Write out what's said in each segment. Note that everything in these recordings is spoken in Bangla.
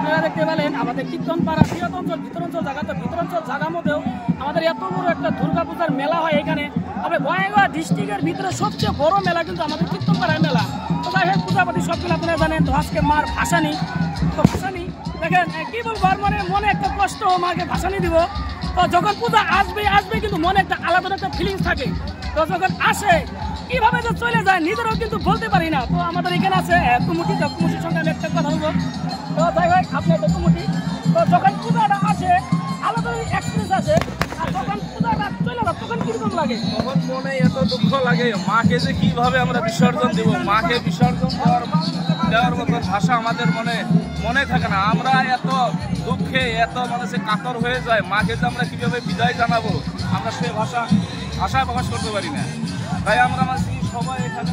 আপনারা দেখতে পেলেন আমাদের কীর্তনপাড়া বৃহদঞ্চল ভিতরাঞ্চল জায়গা, তো ভিতরাঞ্চল জায়গার মধ্যেও আমাদের এত বড় একটা দুর্গাপূজার মেলা হয় এখানে। তবে বয়াঙ্গা ডিস্ট্রিক্টের ভিতরে সবচেয়ে বড় মেলা কিন্তু আমাদের কীর্তনপাড়ার মেলা। তো যাই হোক, পূজাপাতি সবগুলো আপনারা জানেন। তো আজকে মার ভাসানি, তো ভাসানি দেখেন কি বলবো, আর মনে একটা কষ্ট, মাকে ভাসানি দিব। তো যখন পূজা আসবে কিন্তু মনে একটা আলাদা একটা ফিলিংস থাকে। তো যখন আসে কিভাবে যে চলে যায় নিজেরাও কিন্তু বলতে পারি না। তো আমাদের এখানে আছে কুমুটি, তো কুমুটির সঙ্গে আমি একটা কথা বলবো। তো যাই হোক, আপনি তো কুমুটি, তো যখন পূজাটা আসে আলাদা এক্সপিরিয়েন্স আছে, আর যখন পূজাটা চলে যায় তখন কিরকম লাগে? তখন মনে এত দুঃখ লাগে, মাকে যে কিভাবে আমরা বিসর্জন দেব, মাকে বিসর্জন দেওয়ার মতো ভাষা আমাদের মনে থাকে না। আমরা এত দুঃখে এত সে কাতর হয়ে যায়, মাকে যে আমরা কিভাবে বিদায় জানাবো আমরা সে ভাষায় প্রকাশ করতে পারি না। তাই আমরা সবাই এখানে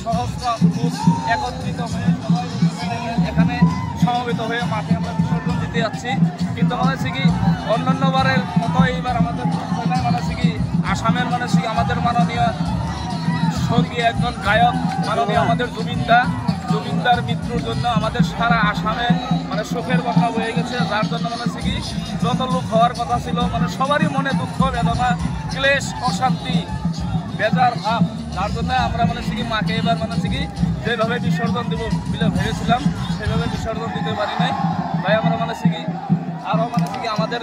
সহস্র লোক একত্রিত হয়ে সবাই এখানে সমবেত হয়ে মাকে আমরা বিসর্জন দিতে যাচ্ছি। কিন্তু কি অন্যান্য বারের মতো এইবার আমাদের আসামের আমাদের মাননীয় সঙ্গী একজন গায়ক মাননীয় আমাদের জুবিনদার মৃত্যুর জন্য আমাদের সারা আসামে শোকের বন্যা বয়ে গেছে। যার জন্য কি যত লোক হওয়ার কথা ছিল সবারই মনে দুঃখ, বেদনা, ক্লেশ, অশান্তি, বেজার ভাব। যার জন্য আমরা কি মাকে এবার কি যেভাবে বিসর্জন দেবো বলে ভেবেছিলাম সেভাবে বিসর্জন দিতে পারি নাই। তাই আমরা কি আরও কি আমাদের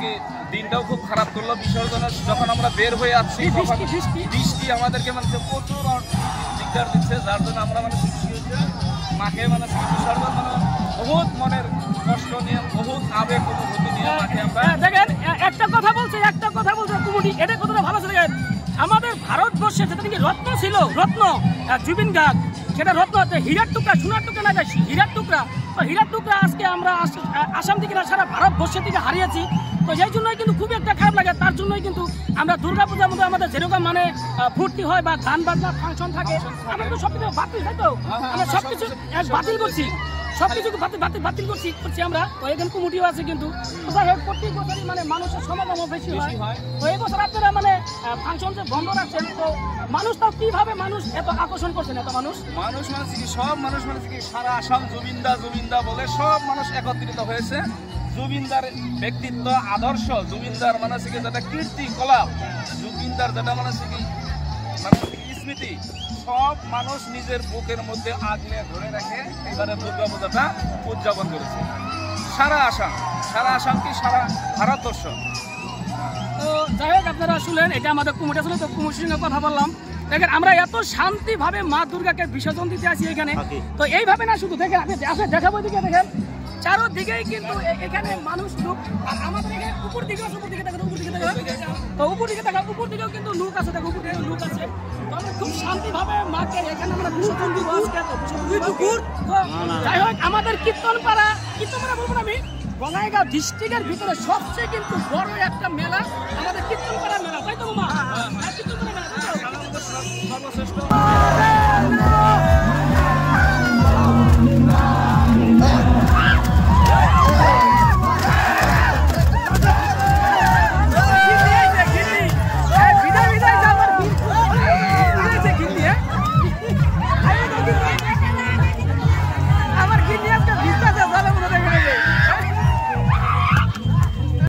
কি দিনটাও খুব খারাপ করলো। বিসর্জনের যখন আমরা বের হয়ে আসছি তখন বৃষ্টি আমাদেরকে প্রচুর দিকদার দিচ্ছে। যার জন্য আমরা মাকে বিসর্জন বহুত মনের কষ্ট নিয়ে, বহুত আবেগ অনুভূতি নিয়ে মাকে আমরা দেখেন একটা কথা বলছে কুমুটি, এটা কতটা ভালো ছিল। আমাদের ভারতবর্ষে যেটা নাকি রত্ন ছিল, রত্ন জুবিন গার্গ, সেটা রত্ন হীরার টুকরা, সোনার টুকরা না, হীরার টুকরা। তো হীরার টুকরা আজকে আমরা আসাম থেকে না সারা ভারতবর্ষের থেকে হারিয়েছি। তো এই জন্যই কিন্তু খুবই একটা খারাপ লাগে। তার জন্যই কিন্তু আমরা দুর্গাপূজার মধ্যে আমাদের যেরকম ফুর্তি হয় বা গান বাজনা ফাংশন থাকে, আমরা তো সবকিছু বাতিল, তাই তো আমরা সবকিছু বাতিল করছি, সবকিছু বাতিল করছি আমরা। তো এখানে কুমুটিও আছে কিন্তু প্রত্যেক বছরই মানুষের সমাগম বেশি হয়। তো এই বছর আপনারা ফাংশন যে বন্ধ রাখছেন, তো মানুষ তাও কিভাবে এত আকর্ষণ করছেন? এত মানুষ কি সব মানুষ কি সারা আসাম জুবিনদা বলে সব মানুষ একত্রিত হয়েছে। জুবিনদার ব্যক্তিত্ব, আদর্শ, জুবিনদার কি যেটা কীর্তি কলাপ, জুবিনদার যেটা কি স্মৃতি, সব মানুষ নিজের বুকের মধ্যে আগলে ধরে রেখে এবারে দুর্গাপূজাটা উদযাপন করেছে। সারা আসাম কি সারা ভারতবর্ষ। তো যাই হোক, আপনারা শুনলেন, এটা আমাদের কুমুটি আসলে। তো কুমুটির সঙ্গে কথা বললাম। দেখেন আমরা এত শান্তিভাবে মা দুর্গাকে বিসর্জন দিতে আসি এখানে। তো এইভাবে না, শুধু দেখেন আপনি দেখাবো, দিকে দেখেন চারোদিকেই কিন্তু এখানে মানুষ লোক। আর আমাদের এখানে উপর দিকে দেখেন, তো উপর দিকেও কিন্তু লোক আছে, দেখো উপর দিকে লোক আছে। তো আমরা খুব শান্তিভাবে মাকে এখানে আমরা বিসর্জন দিব আজকে। যাই হোক, আমাদের কীর্তনপাড়া বলবো না আমি, বঙাইগাঁও ডিস্ট্রিক্টের ভিতরে সবচেয়ে কিন্তু বড় একটা মেলা আমাদের কীর্তনপাড়া মেলা, তাই তো মা? কীর্তনপাড়া মেলা সর্বশ্রেষ্ঠ।